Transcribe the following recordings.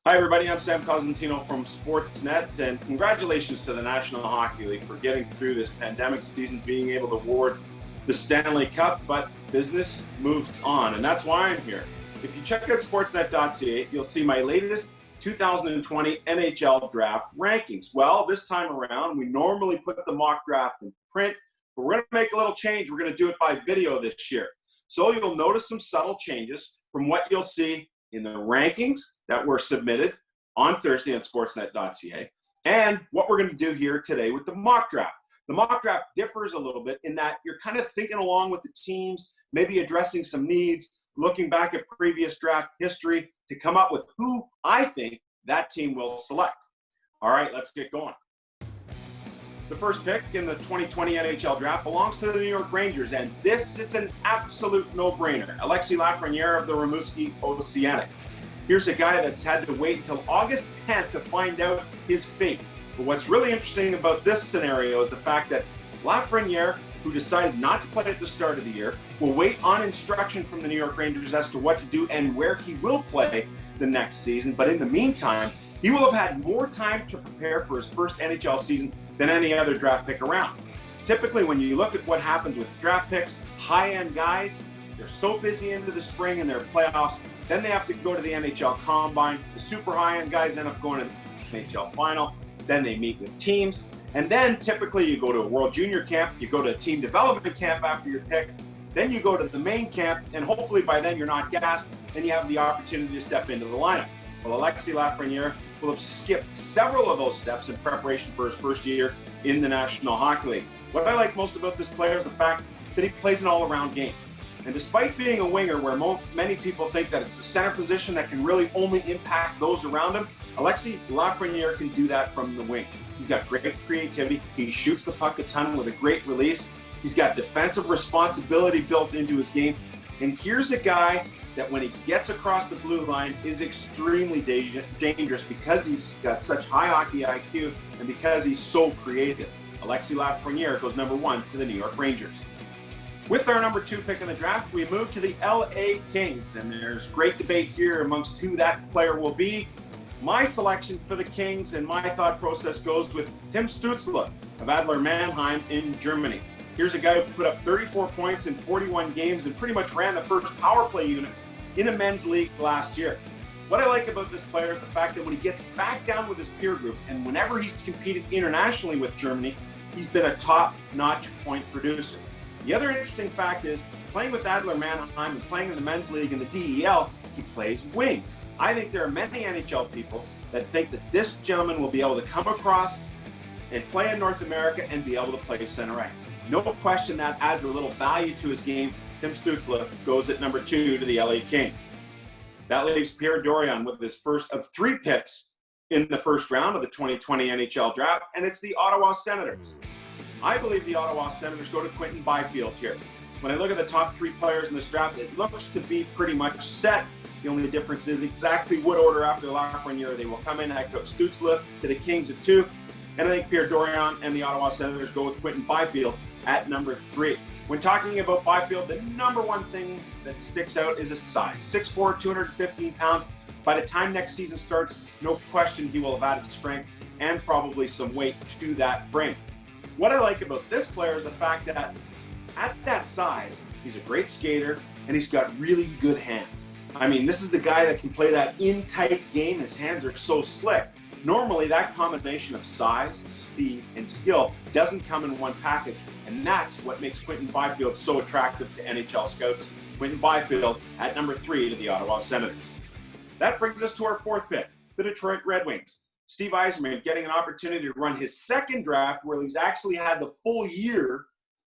Hi everybody, I'm Sam Cosentino from Sportsnet, and congratulations to the National Hockey League for getting through this pandemic season, being able to award the Stanley Cup, but business moves on, and that's why I'm here. If you check out sportsnet.ca, you'll see my latest 2020 NHL draft rankings. Well, this time around, we normally put the mock draft in print, but we're going to make a little change. We're going to do it by video this year. So you'll notice some subtle changes from what you'll see in the rankings that were submitted on Thursday on sportsnet.ca and what we're going to do here today with the mock draft. The mock draft differs a little bit in that you're kind of thinking along with the teams, maybe addressing some needs, looking back at previous draft history to come up with who I think that team will select. All right, let's get going. The first pick in the 2020 NHL draft belongs to the New York Rangers, and this is an absolute no-brainer. Alexis Lafreniere of the Rimouski Oceanic. Here's a guy that's had to wait until August 10th to find out his fate. But what's really interesting about this scenario is the fact that Lafreniere, who decided not to play at the start of the year, will wait on instruction from the New York Rangers as to what to do and where he will play the next season. But in the meantime, he will have had more time to prepare for his first NHL season than any other draft pick around. Typically, when you look at what happens with draft picks, high-end guys, they're so busy into the spring and their playoffs, then they have to go to the NHL Combine. The super high-end guys end up going to the NHL Final. Then they meet with teams. And then typically you go to a World Junior camp, you go to a team development camp after your pick, then you go to the main camp, and hopefully by then you're not gassed, and you have the opportunity to step into the lineup. Well, Alexis Lafreniere will have skipped several of those steps in preparation for his first year in the National Hockey League. What I like most about this player is the fact that he plays an all-around game. And despite being a winger where many people think that it's the center position that can really only impact those around him, Alexis Lafreniere can do that from the wing. He's got great creativity. He shoots the puck a ton with a great release. He's got defensive responsibility built into his game. And here's a guy that when he gets across the blue line is extremely dangerous because he's got such high hockey IQ and because he's so creative. Alexis Lafreniere goes number 1 to the New York Rangers. With our number 2 pick in the draft, we move to the LA Kings, and there's great debate here amongst who that player will be. My selection for the Kings and my thought process goes with Tim Stützle of Adler Mannheim in Germany. Here's a guy who put up 34 points in 41 games and pretty much ran the first power play unit in a men's league last year. What I like about this player is the fact that when he gets back down with his peer group and whenever he's competed internationally with Germany, he's been a top-notch point producer. The other interesting fact is, playing with Adler Mannheim and playing in the men's league in the DEL, he plays wing. I think there are many NHL people that think that this gentleman will be able to come across and play in North America and be able to play center ice. No question that adds a little value to his game. Tim Stützle goes at number 2 to the LA Kings. That leaves Pierre Dorion with his first of 3 picks in the first round of the 2020 NHL draft, and it's the Ottawa Senators. I believe the Ottawa Senators go to Quinton Byfield here. When I look at the top 3 players in this draft, it looks to be pretty much set. The only difference is exactly what order after Lafreniere they will come in. I took Stützle to the Kings at 2, and I think Pierre Dorion and the Ottawa Senators go with Quinton Byfield at number 3. When talking about Byfield, the number 1 thing that sticks out is his size. 6'4", 215 pounds. By the time next season starts, no question he will have added strength and probably some weight to that frame. What I like about this player is the fact that at that size, he's a great skater and he's got really good hands. I mean, this is the guy that can play that in-tight game. His hands are so slick. Normally, that combination of size, speed, and skill doesn't come in one package, and that's what makes Quinton Byfield so attractive to NHL scouts. Quinton Byfield at number 3 to the Ottawa Senators. That brings us to our 4th pick, the Detroit Red Wings. Steve Yzerman getting an opportunity to run his second draft where he's actually had the full year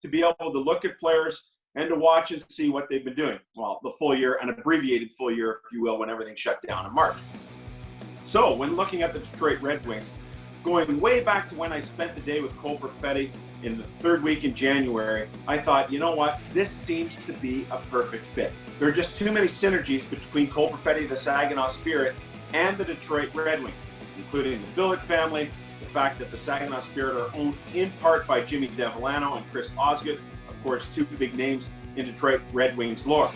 to be able to look at players and to watch and see what they've been doing. Well, the full year, an abbreviated full year, if you will, when everything shut down in March. So when looking at the Detroit Red Wings, going way back to when I spent the day with Cole Perfetti in the 3rd week in January, I thought, you know what, this seems to be a perfect fit. There are just too many synergies between Cole Perfetti, the Saginaw Spirit, and the Detroit Red Wings, including the Billet family, the fact that the Saginaw Spirit are owned in part by Jimmy Devellano and Chris Osgood, of course, 2 big names in Detroit Red Wings lore.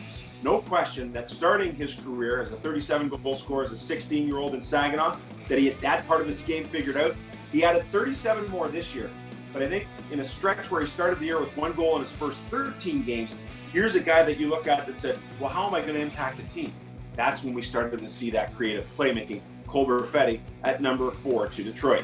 no question that starting his career as a 37 goal scorer as a 16-year-old in Saginaw, that he had that part of his game figured out. He added 37 more this year. But I think in a stretch where he started the year with 1 goal in his first 13 games, here's a guy that you look at that said, well, how am I going to impact a team? That's when we started to see that creative playmaking. Cole Perfetti at number 4 to Detroit.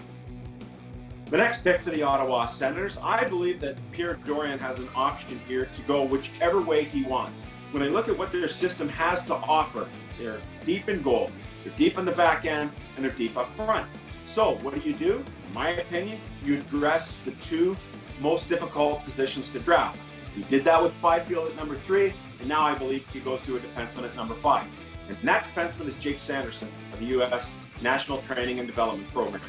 The next pick for the Ottawa Senators, I believe that Pierre Dorion has an option here to go whichever way he wants. When I look at what their system has to offer, they're deep in goal, they're deep in the back end, and they're deep up front. So what do? In my opinion, you address the 2 most difficult positions to draft. He did that with Byfield at number 3, and now I believe he goes to a defenseman at number 5. And that defenseman is Jake Sanderson of the U.S. National Training and Development Program.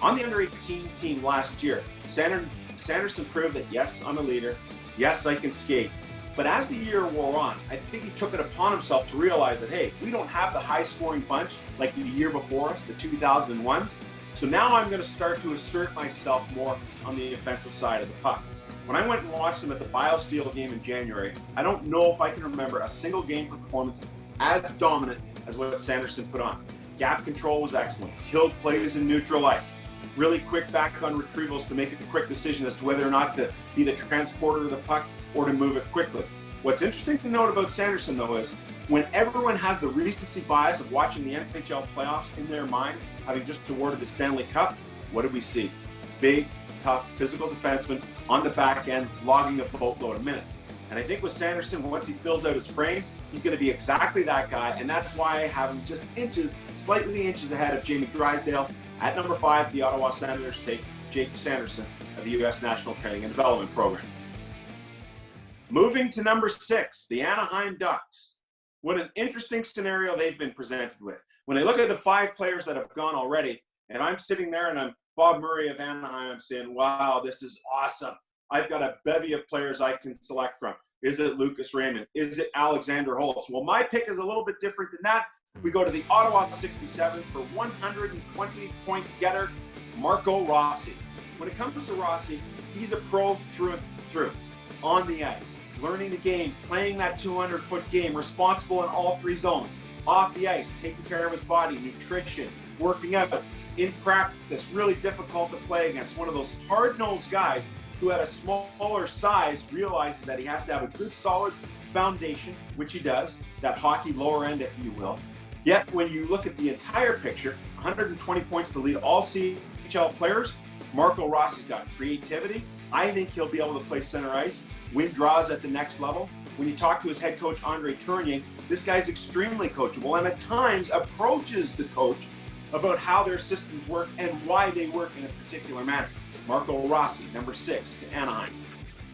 On the under-18 team last year, Sanderson proved that, yes, I'm a leader, yes, I can skate. But as the year wore on, I think he took it upon himself to realize that, hey, we don't have the high-scoring bunch like the year before us, the 2001s. So now I'm going to start to assert myself more on the offensive side of the puck. When I went and watched him at the BioSteel game in January, I don't know if I can remember a single game performance as dominant as what Sanderson put on. Gap control was excellent, killed plays in neutral ice, really quick back on retrievals to make a quick decision as to whether or not to be the transporter of the puck or to move it quickly. What's interesting to note about Sanderson, though, is when everyone has the recency bias of watching the NHL playoffs in their minds, having just awarded the Stanley Cup, what did we see? Big, tough, physical defenseman on the back end, logging a boatload of minutes. And I think with Sanderson, once he fills out his frame, he's going to be exactly that guy, and that's why I have him just slightly inches ahead of Jamie Drysdale. At number 5, the Ottawa Senators take Jake Sanderson of the U.S. National Training and Development Program. Moving to number 6, the Anaheim Ducks. What an interesting scenario they've been presented with. When I look at the 5 players that have gone already, and I'm sitting there and I'm Bob Murray of Anaheim, I'm saying, wow, this is awesome. I've got a bevy of players I can select from. Is it Lucas Raymond? Is it Alexander Holtz? Well, my pick is a little bit different than that. We go to the Ottawa 67s for 120-point getter, Marco Rossi. When it comes to Rossi, he's a pro through and through. On the ice, learning the game, playing that 200-foot game, responsible in all 3 zones. Off the ice, taking care of his body, nutrition, working out. In practice, really difficult to play against. One of those hard-nosed guys who at a smaller size realizes that he has to have a good, solid foundation, which he does, that hockey lower end, if you will. Yet, when you look at the entire picture, 120 points to lead all CHL players, Marco Rossi's got creativity. I think he'll be able to play center ice, win draws at the next level. When you talk to his head coach, Andre Tournier, this guy's extremely coachable and at times approaches the coach about how their systems work and why they work in a particular manner. Marco Rossi, number 6 to Anaheim.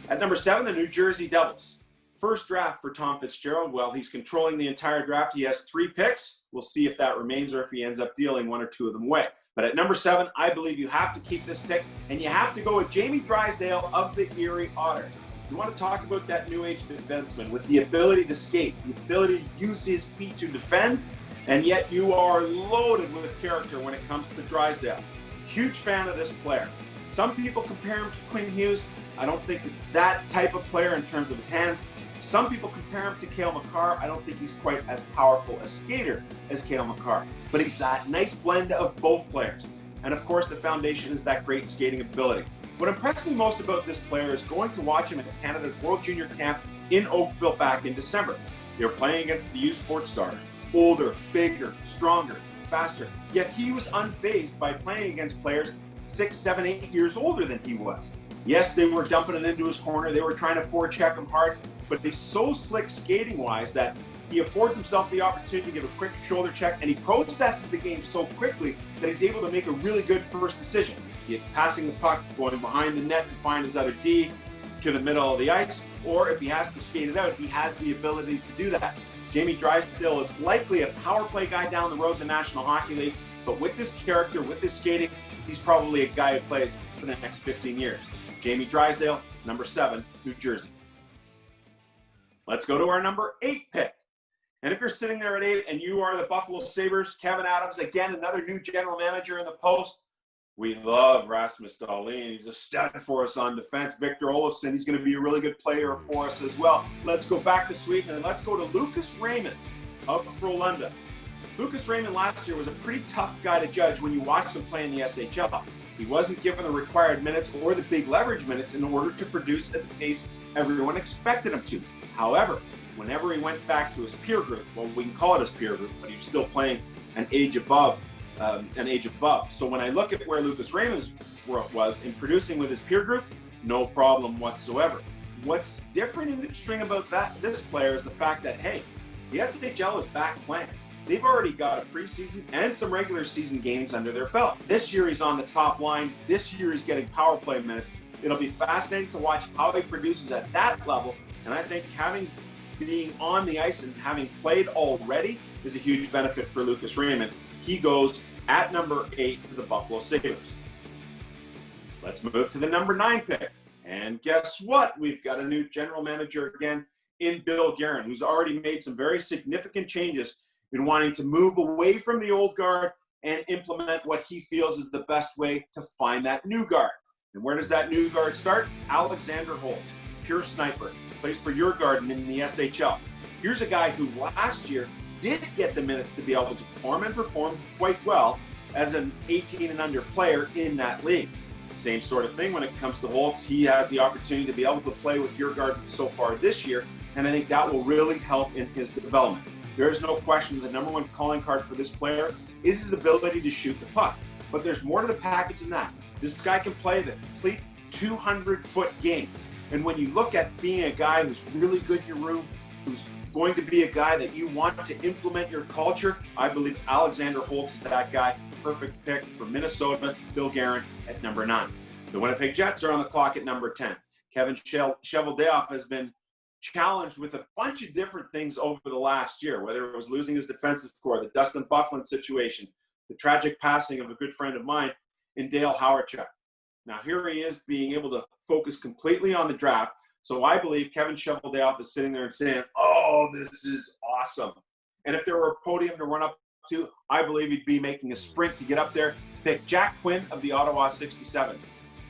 At number 7, the New Jersey Devils. First draft for Tom Fitzgerald. Well, he's controlling the entire draft. He has 3 picks. We'll see if that remains or if he ends up dealing 1 or 2 of them away. But at number 7, I believe you have to keep this pick, and you have to go with Jamie Drysdale of the Erie Otter. You want to talk about that new age defenseman with the ability to skate, the ability to use his feet to defend, and yet you are loaded with character when it comes to Drysdale. Huge fan of this player. Some people compare him to Quinn Hughes. I don't think it's that type of player in terms of his hands. Some people compare him to Cale Makar. I don't think he's quite as powerful a skater as Cale Makar, but he's that nice blend of both players. And of course, the foundation is that great skating ability. What impressed me most about this player is going to watch him at Canada's World Junior Camp in Oakville back in December. They were playing against the U Sports star. Older, bigger, stronger, faster. Yet he was unfazed by playing against players 6, 7, 8 years older than he was. Yes, they were dumping it into his corner. They were trying to forecheck him hard, but he's so slick skating-wise that he affords himself the opportunity to give a quick shoulder check, and he processes the game so quickly that he's able to make a really good first decision. Be it passing the puck, going behind the net to find his other D, to the middle of the ice, or if he has to skate it out, he has the ability to do that. Jamie Drysdale is likely a power play guy down the road in the National Hockey League, but with this character, with this skating, he's probably a guy who plays for the next 15 years. Jamie Drysdale, number 7, New Jersey. Let's go to our number 8 pick. And if you're sitting there at 8 and you are the Buffalo Sabres, Kevin Adams, again, another new general manager in the post, We love Rasmus Dahlin. He's a stud for us on defense. Victor Olofsson, he's going to be a really good player for us as well. Let's go back to Sweden and let's go to Lucas Raymond of Frölunda. Lucas Raymond last year was a pretty tough guy to judge when you watched him play in the SHL. He wasn't given the required minutes or the big leverage minutes in order to produce at the pace everyone expected him to. However, whenever he went back to his peer group, well, we can call it his peer group, but he was still playing an age above. So when I look at where Lucas Raymond was in producing with his peer group, no problem whatsoever. What's different and interesting about this player is the fact that, hey, the SHL is back playing. They've already got a preseason and some regular season games under their belt. This year he's on the top line. This year he's getting power play minutes. It'll be fascinating to watch how he produces at that level. And I think being on the ice and having played already is a huge benefit for Lucas Raymond. He goes at number 8 to the Buffalo Sabres. Let's move to the number 9 pick. And guess what? We've got a new general manager again in Bill Guerin, who's already made some very significant changes in wanting to move away from the old guard and implement what he feels is the best way to find that new guard. And where does that new guard start? Alexander Holtz, pure sniper, plays for Djurgården in the SHL. Here's a guy who last year did get the minutes to be able to perform and performed quite well as an 18 and under player in that league. Same sort of thing when it comes to Holtz. He has the opportunity to be able to play with Djurgården so far this year, and I think that will really help in his development. There is no question the number one calling card for this player is his ability to shoot the puck. But there's more to the package than that. This guy can play the complete 200-foot game. And when you look at being a guy who's really good in your room, who's going to be a guy that you want to implement your culture, I believe Alexander Holtz is that guy. Perfect pick for Minnesota, Bill Guerin at number 9. The Winnipeg Jets are on the clock at number 10. Kevin Cheveldayoff has been challenged with a bunch of different things over the last year, whether it was losing his defensive core, the Dustin Byfuglien situation, the tragic passing of a good friend of mine in Dale Hawerchuk. Now here he is being able to focus completely on the draft. So I believe Kevin Cheveldayoff is sitting there and saying, oh, this is awesome. And if there were a podium to run up to, I believe he'd be making a sprint to get up there to pick Jack Quinn of the Ottawa 67s.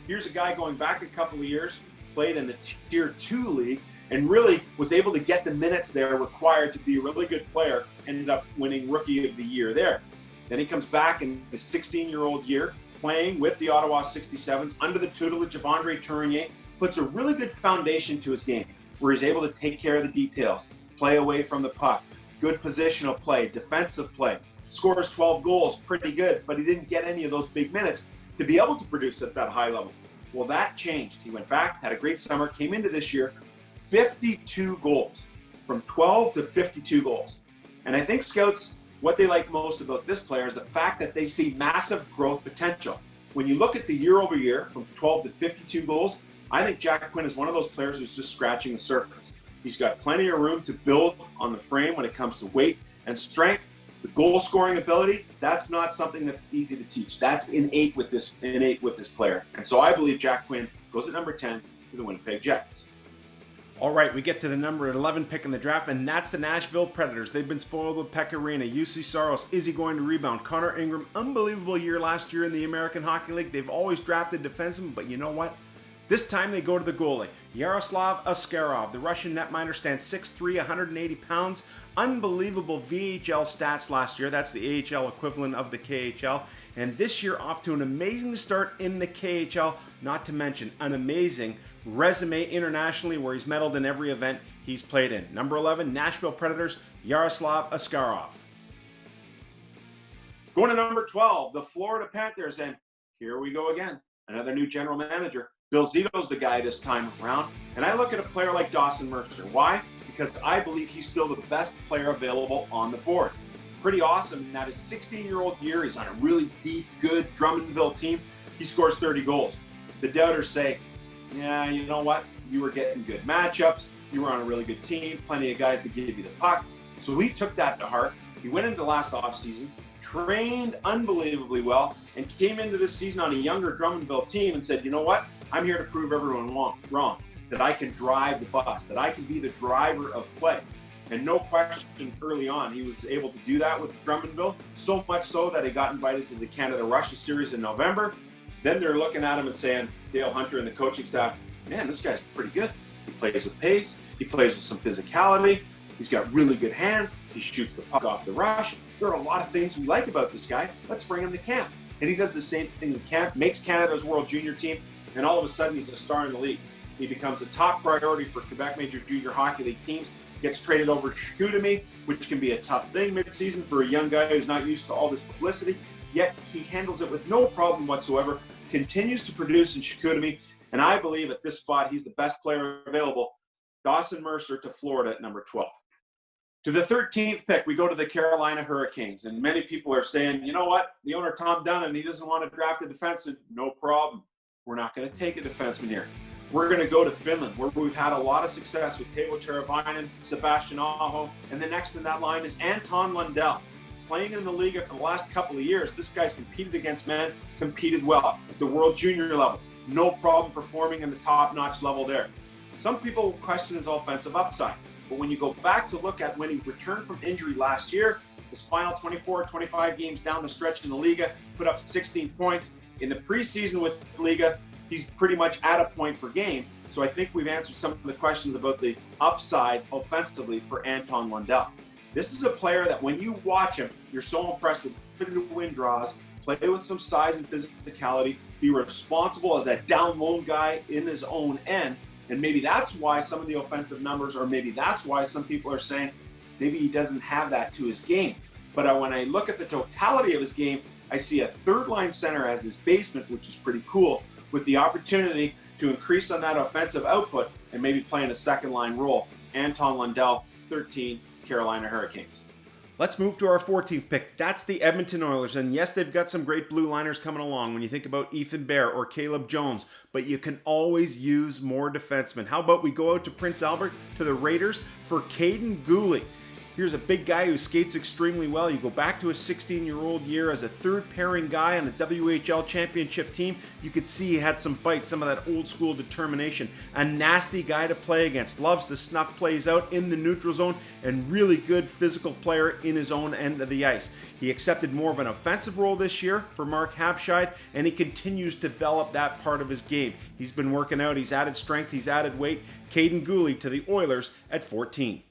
Here's a guy going back a couple of years, played in the Tier 2 league, and really was able to get the minutes there required to be a really good player, ended up winning Rookie of the Year there. Then he comes back in his 16-year-old year, playing with the Ottawa 67s under the tutelage of Andre Tourigny, puts a really good foundation to his game, where he's able to take care of the details, play away from the puck, good positional play, defensive play, scores 12 goals, pretty good, but he didn't get any of those big minutes to be able to produce at that high level. Well, that changed. He went back, had a great summer, came into this year, 52 goals, from 12 to 52 goals. And I think scouts, what they like most about this player is the fact that they see massive growth potential. When you look at the year over year, from 12 to 52 goals, I think Jack Quinn is one of those players who's just scratching the surface. He's got plenty of room to build on the frame when it comes to weight and strength. The goal scoring ability, that's not something that's easy to teach. That's innate with this player. And so I believe Jack Quinn goes at number 10 to the Winnipeg Jets. All right, we get to the number 11 pick in the draft, and that's the Nashville Predators. They've been spoiled with Pekka Rinne, UC Saros. Is he going to rebound? Connor Ingram, unbelievable year last year in the American Hockey League. They've always drafted defensemen, but you know what? This time they go to the goalie, Yaroslav Askarov. The Russian netminder stands 6'3", 180 pounds. Unbelievable VHL stats last year. That's the AHL equivalent of the KHL. And this year off to an amazing start in the KHL, not to mention an amazing resume internationally where he's medaled in every event he's played in. Number 11, Nashville Predators, Yaroslav Askarov. Going to number 12, the Florida Panthers. And here we go again. Another new general manager. Bill Zito's the guy this time around. And I look at a player like Dawson Mercer. Why? Because I believe he's still the best player available on the board. Pretty awesome. Now, his 16-year-old year, he's on a really deep, good Drummondville team. He scores 30 goals. The doubters say, yeah, you know what? You were getting good matchups. You were on a really good team. Plenty of guys to give you the puck. So he took that to heart. He went into last offseason, trained unbelievably well, and came into this season on a younger Drummondville team and said, you know what? I'm here to prove everyone wrong, that I can drive the bus, that I can be the driver of play. And no question, early on, he was able to do that with Drummondville, so much so that he got invited to the Canada-Russia series in November, then they're looking at him and saying, Dale Hunter and the coaching staff, man, this guy's pretty good. He plays with pace. He plays with some physicality. He's got really good hands. He shoots the puck off the rush. There are a lot of things we like about this guy. Let's bring him to camp. And he does the same thing in camp, makes Canada's World Junior team, and all of a sudden he's a star in the league. He becomes a top priority for Quebec Major Junior Hockey League teams, gets traded over to Chicoutimi, which can be a tough thing mid-season for a young guy who's not used to all this publicity, yet he handles it with no problem whatsoever, continues to produce in Chicoutimi, and I believe at this spot he's the best player available. Dawson Mercer to Florida at number 12. To the 13th pick, we go to the Carolina Hurricanes, and many people are saying, you know what, the owner Tom Dunn, he doesn't want to draft a defenseman. No problem. We're not going to take a defenseman here. We're going to go to Finland, where we've had a lot of success with Teuvo Teravainen, Sebastian Aho, and the next in that line is Anton Lundell. Playing in the league for the last couple of years, this guy's competed against men, competed well at the World Junior level. No problem performing in the top-notch level there. Some people question his offensive upside, but when you go back to look at when he returned from injury last year, his final 24-25 games down the stretch in the Liga, put up 16 points. In the preseason with Liga, he's pretty much at a point per game. So I think we've answered some of the questions about the upside offensively for Anton Lundell. This is a player that when you watch him, you're so impressed with ability to win draws, play with some size and physicality, be responsible as a down low guy in his own end. And maybe that's why some of the offensive numbers, or maybe that's why some people are saying maybe he doesn't have that to his game. But when I look at the totality of his game, I see a third-line center as his basement, which is pretty cool, with the opportunity to increase on that offensive output and maybe play in a second-line role. Anton Lundell, 13, Carolina Hurricanes. Let's move to our 14th pick. That's the Edmonton Oilers. And yes, they've got some great blue liners coming along when you think about Ethan Bear or Caleb Jones, but you can always use more defensemen. How about we go out to Prince Albert, to the Raiders, for Caden Gooley. Here's a big guy who skates extremely well. You go back to his 16-year-old year as a third-pairing guy on the WHL championship team. You could see he had some bite, some of that old-school determination. A nasty guy to play against. Loves to snuff plays out in the neutral zone, and really good physical player in his own end of the ice. He accepted more of an offensive role this year for Mark Habscheid, and he continues to develop that part of his game. He's been working out. He's added strength. He's added weight. Caden Gooley to the Oilers at 14.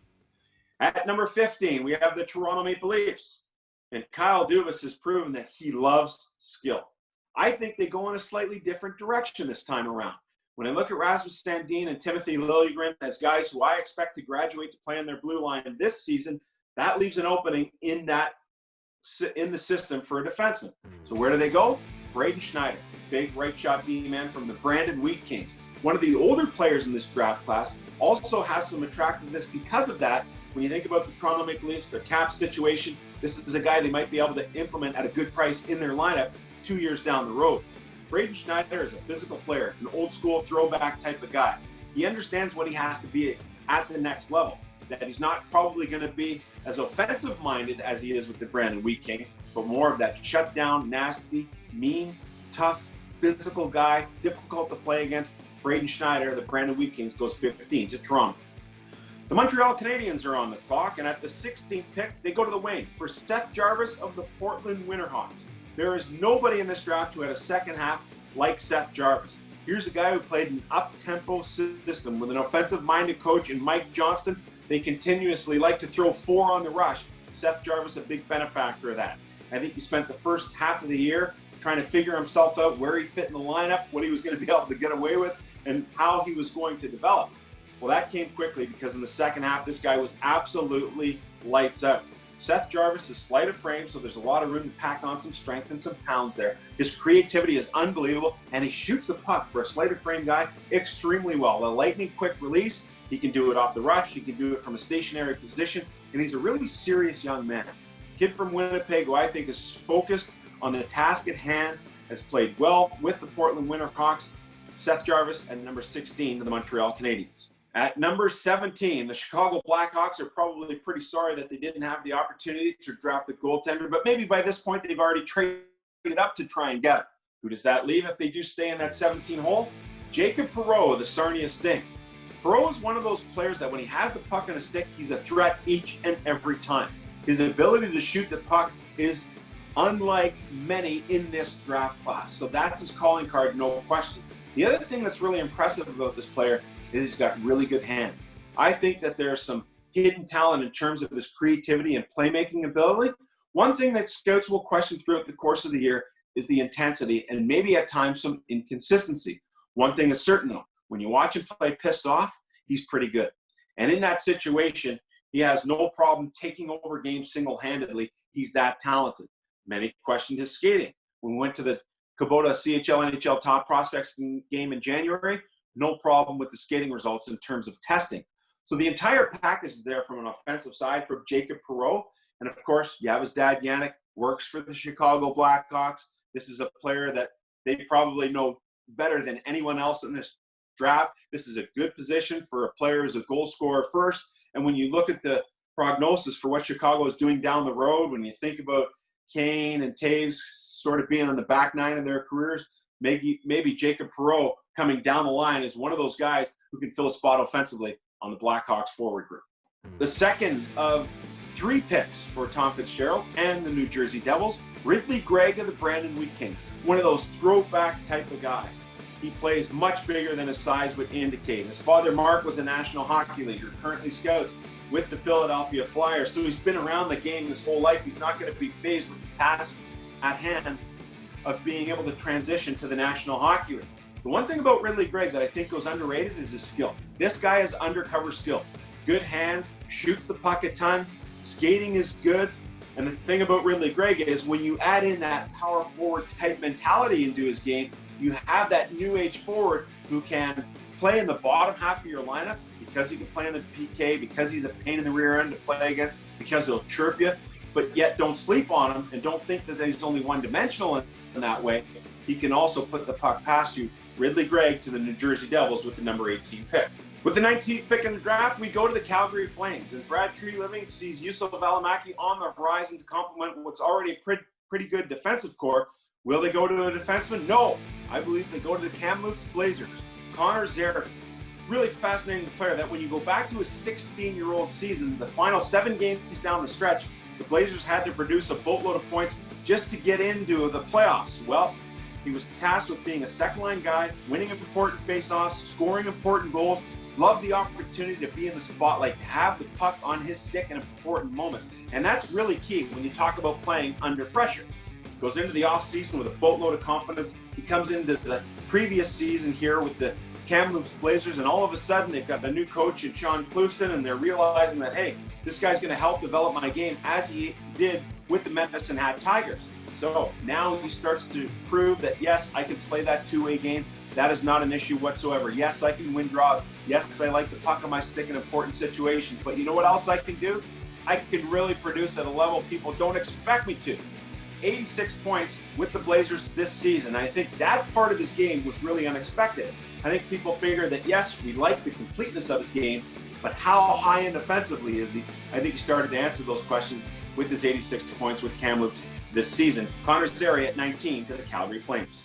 At number 15, we have the Toronto Maple Leafs. And Kyle Dubas has proven that he loves skill. I think they go in a slightly different direction this time around. When I look at Rasmus Sandin and Timothy Liljegren as guys who I expect to graduate to play on their blue line this season, that leaves an opening in the system for a defenseman. So where do they go? Braden Schneider, big right shot D-man from the Brandon Wheat Kings. One of the older players in this draft class, also has some attractiveness because of that. When you think about the Toronto Maple Leafs, their cap situation, this is a guy they might be able to implement at a good price in their lineup 2 years down the road. Braden Schneider is a physical player, an old school throwback type of guy. He understands what he has to be at the next level, that he's not probably going to be as offensive minded as he is with the Brandon Wheat Kings, but more of that shut down, nasty, mean, tough, physical guy, difficult to play against. Braden Schneider, the Brandon Wheat Kings, goes 15 to Toronto. The Montreal Canadiens are on the clock, and at the 16th pick, they go to the wing for Seth Jarvis of the Portland Winterhawks. There is nobody in this draft who had a second half like Seth Jarvis. Here's a guy who played an up-tempo system with an offensive-minded coach in Mike Johnston. They continuously like to throw four on the rush. Seth Jarvis, a big benefactor of that. I think he spent the first half of the year trying to figure himself out, where he fit in the lineup, what he was going to be able to get away with, and how he was going to develop. Well, that came quickly because in the second half, this guy was absolutely lights out. Seth Jarvis is slight of frame, so there's a lot of room to pack on some strength and some pounds there. His creativity is unbelievable, and he shoots the puck for a slight of frame guy extremely well. A lightning quick release, he can do it off the rush, he can do it from a stationary position, and he's a really serious young man. Kid from Winnipeg who I think is focused on the task at hand, has played well with the Portland Winterhawks. Seth Jarvis at number 16 to the Montreal Canadiens. At number 17, the Chicago Blackhawks are probably pretty sorry that they didn't have the opportunity to draft the goaltender, but maybe by this point they've already traded up to try and get him. Who does that leave if they do stay in that 17 hole? Jacob Perreault of the Sarnia Sting. Perreault is one of those players that when he has the puck on a stick, he's a threat each and every time. His ability to shoot the puck is unlike many in this draft class. So that's his calling card, no question. The other thing that's really impressive about this player is he's got really good hands. I think that there's some hidden talent in terms of his creativity and playmaking ability. One thing that scouts will question throughout the course of the year is the intensity and maybe at times some inconsistency. One thing is certain though, when you watch him play pissed off, he's pretty good. And in that situation, he has no problem taking over games single-handedly. He's that talented. Many questioned his skating. When we went to the Kubota CHL NHL Top Prospects game in January, no problem with the skating results in terms of testing. So the entire package is there from an offensive side for Jacob Perreault. And of course, you have his dad, Yannick, works for the Chicago Blackhawks. This is a player that they probably know better than anyone else in this draft. This is a good position for a player as a goal scorer first. And when you look at the prognosis for what Chicago is doing down the road, when you think about Kane and Taves sort of being on the back nine of their careers, maybe Jacob Perreault coming down the line is one of those guys who can fill a spot offensively on the Blackhawks forward group. The second of 3 picks for Tom Fitzgerald and the New Jersey Devils, Ridley Gregg of the Brandon Wheat Kings, one of those throwback type of guys. He plays much bigger than his size would indicate. His father, Mark, was a National Hockey Leaguer, currently scouts with the Philadelphia Flyers. So he's been around the game his whole life. He's not going to be phased with the task at hand of being able to transition to the National Hockey League. The one thing about Ridley Gregg that I think goes underrated is his skill. This guy has undercover skill. Good hands, shoots the puck a ton, skating is good. And the thing about Ridley Gregg is when you add in that power forward type mentality into his game, you have that new age forward who can play in the bottom half of your lineup because he can play in the PK, because he's a pain in the rear end to play against, because he'll chirp you, but yet don't sleep on him and don't think that he's only one-dimensional in that way. He can also put the puck past you. Ridley Gregg to the New Jersey Devils with the number 18 pick. With the 19th pick in the draft, we go to the Calgary Flames. And Brad Treliving sees Yusuf Valimaki on the horizon to complement what's already a pretty good defensive core. Will they go to a defenseman? No. I believe they go to the Kamloops Blazers. Connor Zary, really fascinating player that when you go back to his 16-year-old season, the final 7 games down the stretch, the Blazers had to produce a boatload of points just to get into the playoffs. Well, he was tasked with being a second-line guy, winning important face-offs, scoring important goals. Loved the opportunity to be in the spotlight, to have the puck on his stick in important moments. And that's really key when you talk about playing under pressure. Goes into the offseason with a boatload of confidence. He comes into the previous season here with the Kamloops Blazers, and all of a sudden they've got a new coach in Sean Clouston, and they're realizing that, hey, this guy's going to help develop my game as he did with the Medicine Hat Tigers. So now he starts to prove that, yes, I can play that two-way game. That is not an issue whatsoever. Yes, I can win draws. Yes, I like the puck on my stick in important situations. But you know what else I can do? I can really produce at a level people don't expect me to. 86 points with the Blazers this season. I think that part of his game was really unexpected. I think people figure that, yes, we like the completeness of his game, but how high end offensively is he? I think he started to answer those questions with his 86 points with Kamloops this season. Connor Zary at 19 to the Calgary Flames.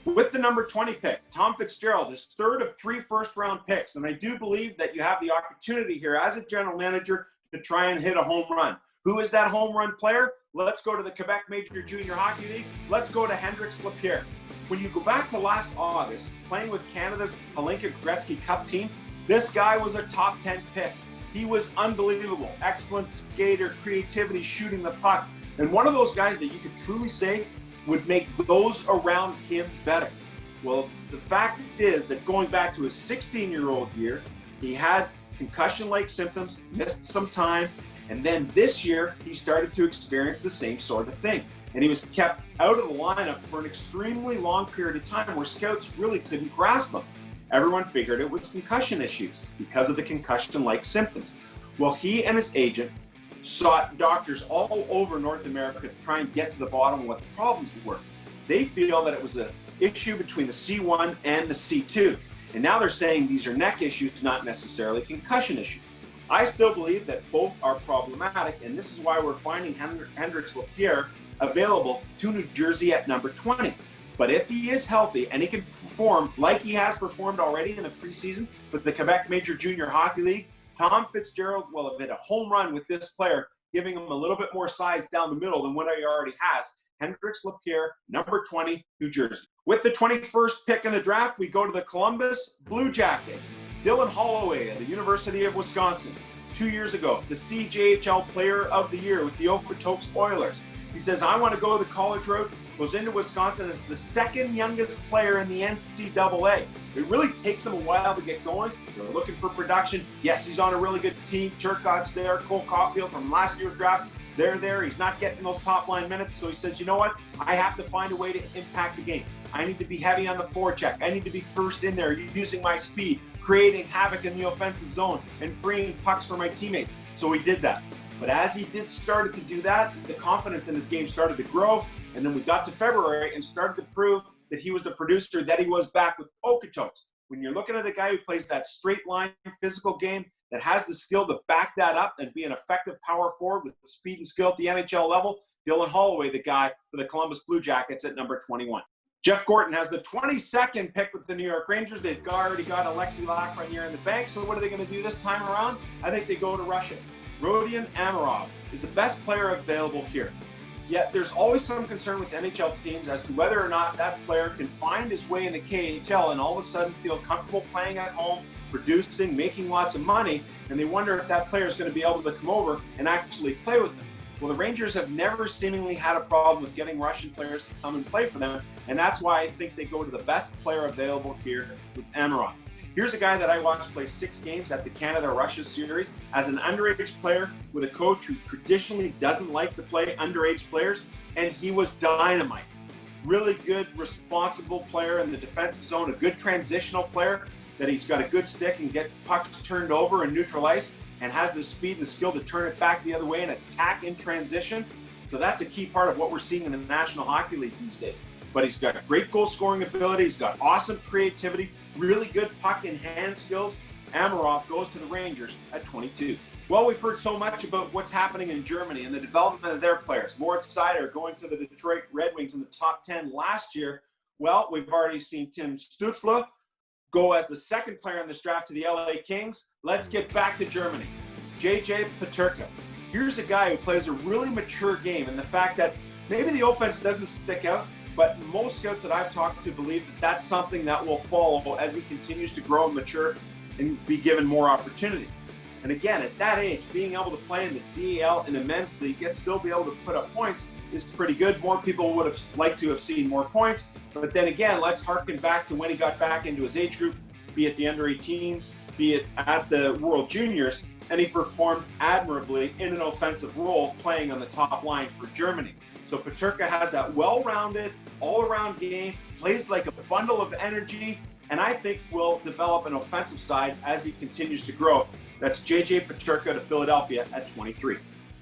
With the number 20 pick, Tom Fitzgerald, his third of 3 first-round picks. And I do believe that you have the opportunity here as a general manager to try and hit a home run. Who is that home run player? Let's go to the Quebec Major Junior Hockey League. Let's go to Hendrix Lapierre. When you go back to last August, playing with Canada's Hlinka Gretzky Cup team, this guy was a top 10 pick. He was unbelievable. Excellent skater, creativity, shooting the puck. And one of those guys that you could truly say would make those around him better. Well, the fact is that going back to his 16-year-old year, he had concussion-like symptoms, missed some time, and then this year, he started to experience the same sort of thing. And he was kept out of the lineup for an extremely long period of time where scouts really couldn't grasp him. Everyone figured it was concussion issues because of the concussion-like symptoms. Well, he and his agent sought doctors all over North America to try and get to the bottom of what the problems were. They feel that it was an issue between the C1 and the C2. And now they're saying these are neck issues, not necessarily concussion issues. I still believe that both are problematic, and this is why we're finding Hendrix Lapierre available to New Jersey at number 20. But if he is healthy and he can perform like he has performed already in the preseason with the Quebec Major Junior Hockey League, Tom Fitzgerald will have hit a home run with this player giving him a little bit more size down the middle than what he already has. Hendrix Lapierre, number 20, New Jersey. With the 21st pick in the draft, we go to the Columbus Blue Jackets. Dylan Holloway at the University of Wisconsin. 2 years ago, the CJHL Player of the Year with the Okotoks Oilers. He says, I want to go the college route. Goes into Wisconsin as the second youngest player in the NCAA. It really takes him a while to get going. They're looking for production. Yes, he's on a really good team. Turcotte's there. Cole Caulfield from last year's draft. They're there. He's not getting those top line minutes. So he says, you know what? I have to find a way to impact the game. I need to be heavy on the forecheck. I need to be first in there using my speed, creating havoc in the offensive zone, and freeing pucks for my teammates. So he did that. But as he started to do that, the confidence in his game started to grow. And then we got to February and started to prove that he was the producer that he was back with Okotoks. When you're looking at a guy who plays that straight line physical game, that has the skill to back that up and be an effective power forward with speed and skill at the NHL level, Dylan Holloway, the guy for the Columbus Blue Jackets at number 21. Jeff Gorton has the 22nd pick with the New York Rangers. They've already got Alexei Lafreniere in the bank. So what are they going to do this time around? I think they go to Russia. Rodion Amirov is the best player available here. Yet there's always some concern with NHL teams as to whether or not that player can find his way in the KHL and all of a sudden feel comfortable playing at home, producing, making lots of money, and they wonder if that player is going to be able to come over and actually play with them. Well, the Rangers have never seemingly had a problem with getting Russian players to come and play for them, and that's why I think they go to the best player available here with Amirov. Here's a guy that I watched play 6 games at the Canada-Russia series as an underage player with a coach who traditionally doesn't like to play underage players, and he was dynamite. Really good, responsible player in the defensive zone, a good transitional player, that he's got a good stick and get pucks turned over and neutral ice, and has the speed and the skill to turn it back the other way and attack in transition. So that's a key part of what we're seeing in the National Hockey League these days. But he's got great goal scoring ability. He's got awesome creativity, really good puck and hand skills. Amirov goes to the Rangers at 22. Well, we've heard so much about what's happening in Germany and the development of their players. Moritz Seider going to the Detroit Red Wings in the top 10 last year. Well, we've already seen Tim Stützle go as the second player in this draft to the LA Kings. Let's get back to Germany. JJ Peterka. Here's a guy who plays a really mature game, and the fact that maybe the offense doesn't stick out, but most scouts that I've talked to believe that that's something that will follow as he continues to grow and mature and be given more opportunity. And again, at that age, being able to play in the DEL in the men's league, yet still be able to put up points is pretty good. More people would have liked to have seen more points. But then again, let's harken back to when he got back into his age group, be it the under 18s, be it at the World Juniors, and he performed admirably in an offensive role playing on the top line for Germany. So Peterka has that well-rounded, all-around game, plays like a bundle of energy, and I think will develop an offensive side as he continues to grow. That's JJ Peterka to Philadelphia at 23.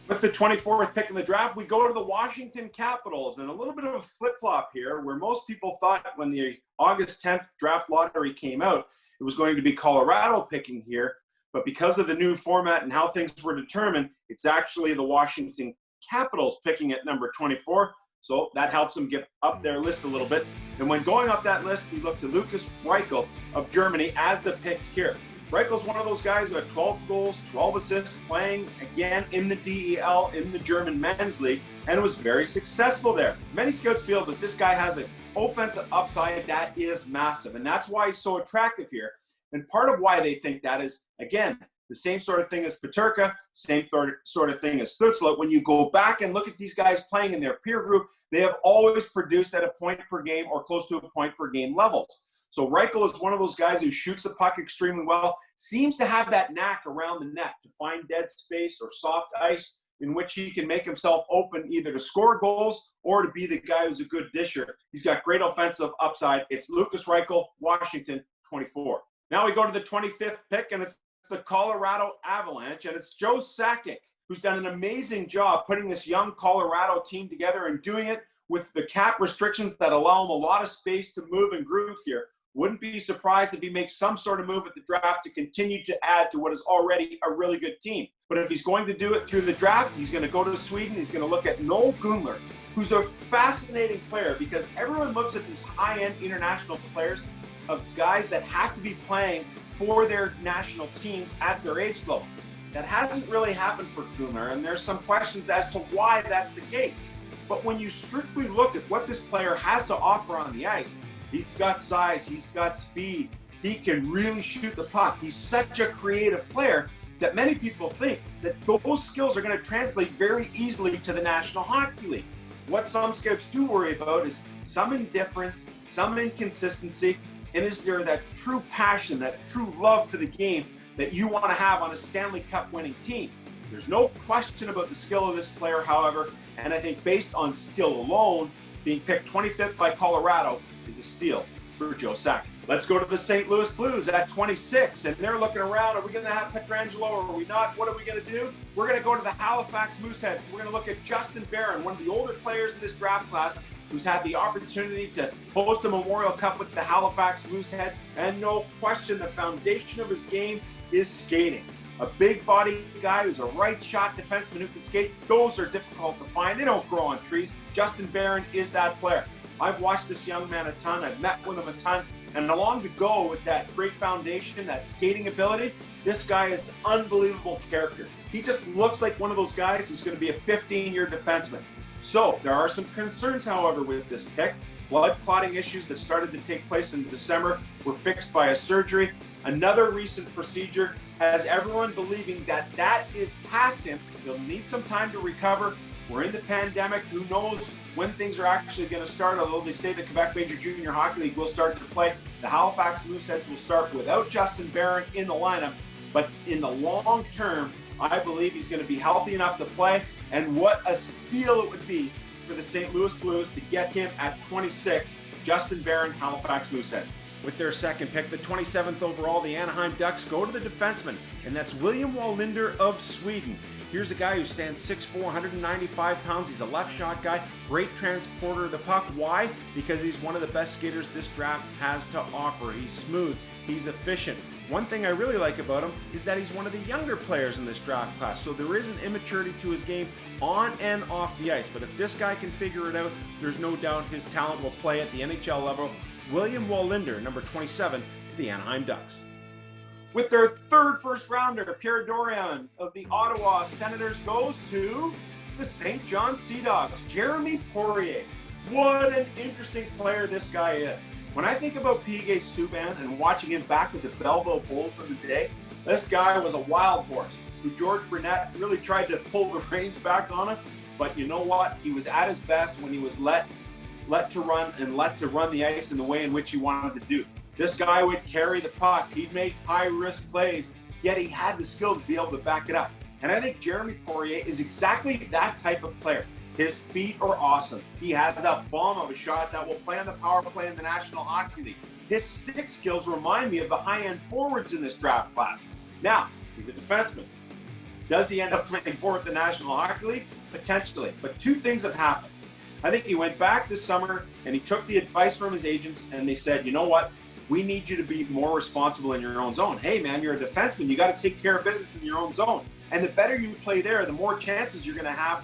With the 24th pick in the draft, we go to the Washington Capitals, and a little bit of a flip-flop here, where most people thought when the August 10th draft lottery came out, it was going to be Colorado picking here, but because of the new format and how things were determined, it's actually the Washington Capitals picking at number 24, so that helps them get up their list a little bit. And when going up that list, we look to Lukas Reichel of Germany as the pick here. Reichel's one of those guys who had 12 goals, 12 assists, playing again in the DEL in the German men's league, and was very successful there. Many scouts feel that this guy has an offensive upside that is massive, and that's why he's so attractive here. And part of why they think that is, again, the same sort of thing as Peterka, same sort of thing as Stützle. When you go back and look at these guys playing in their peer group, they have always produced at a point per game or close to a point per game levels. So Reichel is one of those guys who shoots the puck extremely well, seems to have that knack around the net to find dead space or soft ice in which he can make himself open either to score goals or to be the guy who's a good disher. He's got great offensive upside. It's Lukas Reichel, Washington, 24. Now we go to the 25th pick, and it's the Colorado Avalanche, and it's Joe Sakic, who's done an amazing job putting this young Colorado team together and doing it with the cap restrictions that allow him a lot of space to move and groove here. Wouldn't be surprised if he makes some sort of move at the draft to continue to add to what is already a really good team. But if he's going to do it through the draft, he's going to go to Sweden. He's going to look at Noel Gunler, who's a fascinating player because everyone looks at these high-end international players of guys that have to be playing for their national teams at their age level. That hasn't really happened for Coomer, and there's some questions as to why that's the case. But when you strictly look at what this player has to offer on the ice, he's got size, he's got speed, he can really shoot the puck. He's such a creative player that many people think that those skills are going to translate very easily to the National Hockey League. What some scouts do worry about is some indifference, some inconsistency, and is there that true passion, that true love for the game that you want to have on a Stanley Cup winning team. There's no question about the skill of this player, however, and I think based on skill alone, being picked 25th by Colorado is a steal for Joe Sakic. Let's go to the St. Louis Blues at 26, and they're looking around. Are we going to have Pietrangelo or are we not? What are we going to do? We're going to go to the Halifax Mooseheads. We're going to look at Justin Barron, one of the older players in this draft class, who's had the opportunity to host a Memorial Cup with the Halifax Mooseheads, and no question the foundation of his game is skating. A big body guy who's a right shot defenseman who can skate. Those are difficult to find. They don't grow on trees. Justin Barron is that player. I've watched this young man a ton. I've met with him a ton. And along the go with that great foundation, that skating ability, this guy is unbelievable character. He just looks like one of those guys who's going to be a 15-year defenseman. So there are some concerns, however, with this pick. Blood clotting issues that started to take place in December were fixed by a surgery. Another recent procedure has everyone believing that that is past him. He'll need some time to recover. We're in the pandemic. Who knows when things are actually going to start, although they say the Quebec Major Junior Hockey League will start to play. The Halifax Mooseheads will start without Justin Barron in the lineup. But in the long term, I believe he's going to be healthy enough to play. And what a steal it would be for the St. Louis Blues to get him at 26, Justin Barron, Halifax Mooseheads. With their second pick, the 27th overall, the Anaheim Ducks go to the defenseman, and that's William Wallinder of Sweden. Here's a guy who stands 6'4", 195 pounds. He's a left shot guy, great transporter of the puck. Why? Because he's one of the best skaters this draft has to offer. He's smooth, he's efficient. One thing I really like about him is that he's one of the younger players in this draft class, so there is an immaturity to his game on and off the ice. But if this guy can figure it out, there's no doubt his talent will play at the NHL level. William Wallinder, number 27, to the Anaheim Ducks. With their third first rounder, Pierre Dorion of the Ottawa Senators goes to the St. John Sea Dogs. Jeremy Poirier. What an interesting player this guy is. When I think about PK Subban and watching him back with the Belleville Bulls of the day, this guy was a wild horse who George Burnett really tried to pull the reins back on him. But you know what? He was at his best when he was let to run the ice in the way in which he wanted to do. This guy would carry the puck. He'd make high-risk plays, yet he had the skill to be able to back it up. And I think Jeremy Poirier is exactly that type of player. His feet are awesome. He has a bomb of a shot that will play on the power play in the National Hockey League. His stick skills remind me of the high-end forwards in this draft class. Now, he's a defenseman. Does he end up playing forward the National Hockey League? Potentially. But two things have happened. I think he went back this summer and he took the advice from his agents and they said, you know what? We need you to be more responsible in your own zone. Hey, man, you're a defenseman. You got to take care of business in your own zone. And the better you play there, the more chances you're going to have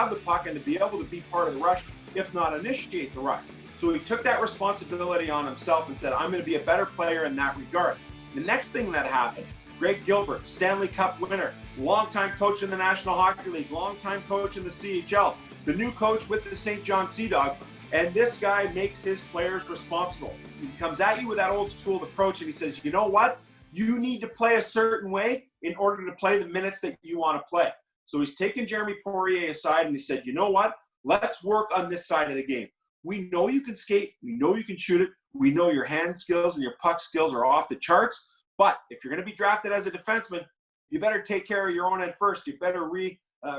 the puck and to be able to be part of the rush, if not initiate the rush. So he took that responsibility on himself and said, I'm going to be a better player in that regard. The next thing that happened, Greg Gilbert, Stanley Cup winner, longtime coach in the National Hockey League, longtime coach in the CHL, the new coach with the St. John Sea Dogs, and this guy makes his players responsible. He comes at you with that old school approach and he says, you know what? You need to play a certain way in order to play the minutes that you want to play. So he's taken Jeremy Poirier aside and he said, you know what? Let's work on this side of the game. We know you can skate. We know you can shoot it. We know your hand skills and your puck skills are off the charts. But if you're going to be drafted as a defenseman, you better take care of your own end first. You better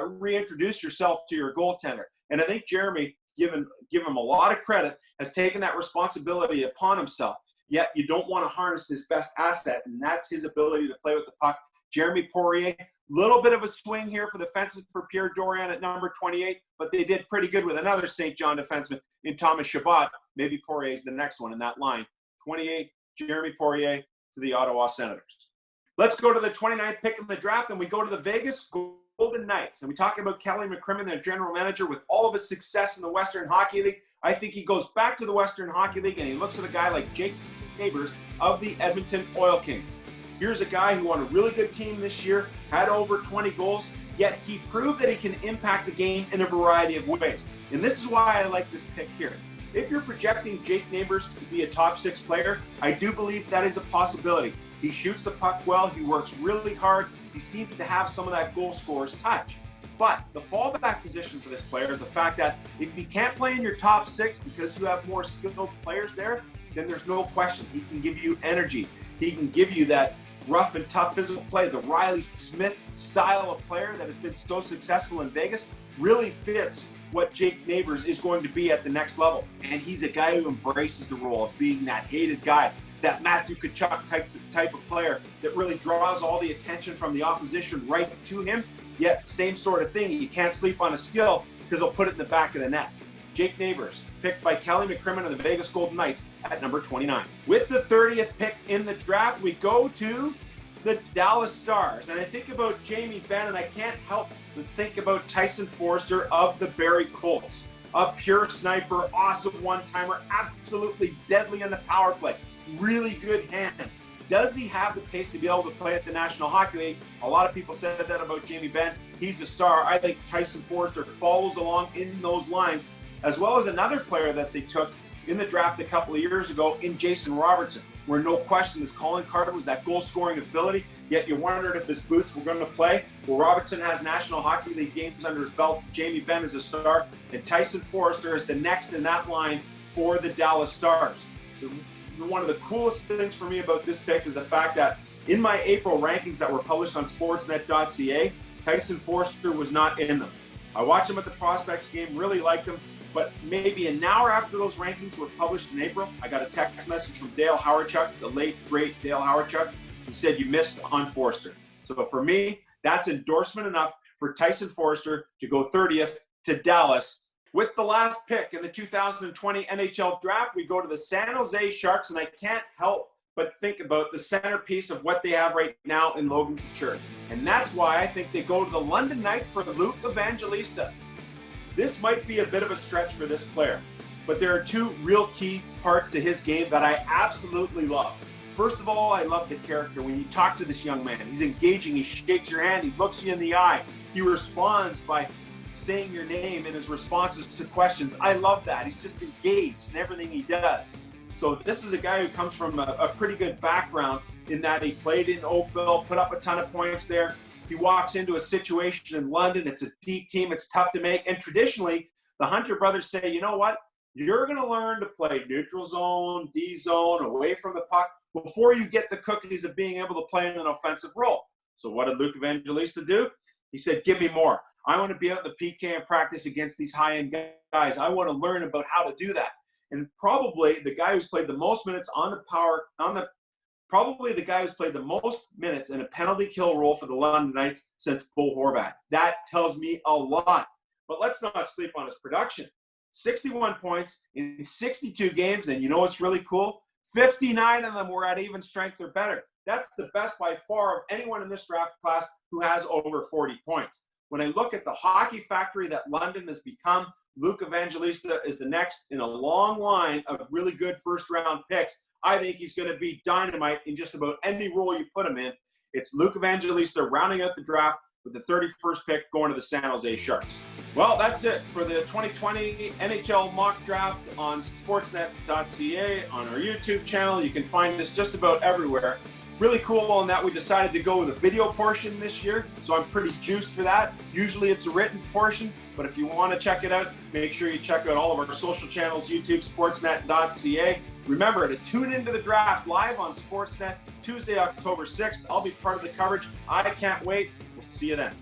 reintroduce yourself to your goaltender. And I think Jeremy, give him a lot of credit, has taken that responsibility upon himself. Yet you don't want to harness his best asset, and that's his ability to play with the puck. Jeremy Poirier, little bit of a swing here for the fences for Pierre Dorion at number 28, but they did pretty good with another St. John defenseman in Thomas Chabot. Maybe Poirier's the next one in that line. 28, Jeremy Poirier to the Ottawa Senators. Let's go to the 29th pick in the draft, and we go to the Vegas Golden Knights. And we talk about Kelly McCrimmon, their general manager, with all of his success in the Western Hockey League. I think he goes back to the Western Hockey League and he looks at a guy like Jake Neighbors of the Edmonton Oil Kings. Here's a guy who on a really good team this year had over 20 goals, yet he proved that he can impact the game in a variety of ways. And this is why I like this pick here. If you're projecting Jake Neighbours to be a top 6 player, I do believe that is a possibility. He shoots the puck well, he works really hard, he seems to have some of that goal scorer's touch. But the fallback position for this player is the fact that if he can't play in your top 6 because you have more skilled players there, then there's no question. He can give you energy. He can give you that rough and tough physical play. The Riley Smith style of player that has been so successful in Vegas really fits what Jake Neighbours is going to be at the next level. And he's a guy who embraces the role of being that hated guy, that Matthew Tkachuk type of player that really draws all the attention from the opposition right to him. Yet, same sort of thing. You can't sleep on a skill because he'll put it in the back of the net. Jake Neighbours, picked by Kelly McCrimmon of the Vegas Golden Knights at number 29. With the 30th pick in the draft, we go to the Dallas Stars. And I think about Jamie Benn, and I can't help but think about Tyson Foerster of the Barrie Colts. A pure sniper, awesome one-timer, absolutely deadly on the power play. Really good hands. Does he have the pace to be able to play at the National Hockey League? A lot of people said that about Jamie Benn. He's a star. I think Tyson Foerster follows along in those lines, as well as another player that they took in the draft a couple of years ago in Jason Robertson, where no question his calling card was that goal-scoring ability, yet you wondered if his boots were going to play. Well, Robertson has National Hockey League games under his belt. Jamie Benn is a star, and Tyson Foerster is the next in that line for the Dallas Stars. One of the coolest things for me about this pick is the fact that in my April rankings that were published on Sportsnet.ca, Tyson Foerster was not in them. I watched him at the Prospects game, really liked him, but maybe an hour after those rankings were published in April, I got a text message from Dale Hawerchuk, the late, great Dale Hawerchuk. He said, "You missed on Foerster." So for me, that's endorsement enough for Tyson Foerster to go 30th to Dallas. With the last pick in the 2020 NHL draft, we go to the San Jose Sharks, and I can't help but think about the centerpiece of what they have right now in Logan Couture. And that's why I think they go to the London Knights for Luke Evangelista. This might be a bit of a stretch for this player, but there are two real key parts to his game that I absolutely love. First of all, I love the character. When you talk to this young man, he's engaging, he shakes your hand, he looks you in the eye, he responds by saying your name in his responses to questions. I love that. He's just engaged in everything he does. So this is a guy who comes from a pretty good background in that he played in Oakville, put up a ton of points there. He walks into a situation in London. It's a deep team. It's tough to make. And traditionally, the Hunter brothers say, you know what? You're going to learn to play neutral zone, D zone, away from the puck before you get the cookies of being able to play in an offensive role. So what did Luke Evangelista do? He said, give me more. I want to be out in the PK and practice against these high-end guys. I want to learn about how to do that. And probably the guy who's played the most minutes probably the guy who's played the most minutes in a penalty kill role for the London Knights since Bo Horvat. That tells me a lot. But let's not sleep on his production. 61 points in 62 games, and you know what's really cool? 59 of them were at even strength or better. That's the best by far of anyone in this draft class who has over 40 points. When I look at the hockey factory that London has become, Luke Evangelista is the next in a long line of really good first-round picks. I think he's going to be dynamite in just about any role you put him in. It's Luke Evangelista rounding out the draft with the 31st pick going to the San Jose Sharks. Well, that's it for the 2020 NHL mock draft on Sportsnet.ca, on our YouTube channel. You can find this just about everywhere. Really cool in that we decided to go with a video portion this year, so I'm pretty juiced for that. Usually it's a written portion, but if you want to check it out, make sure you check out all of our social channels, YouTube, Sportsnet.ca. Remember to tune into the draft live on Sportsnet Tuesday, October 6th. I'll be part of the coverage. I can't wait. We'll see you then.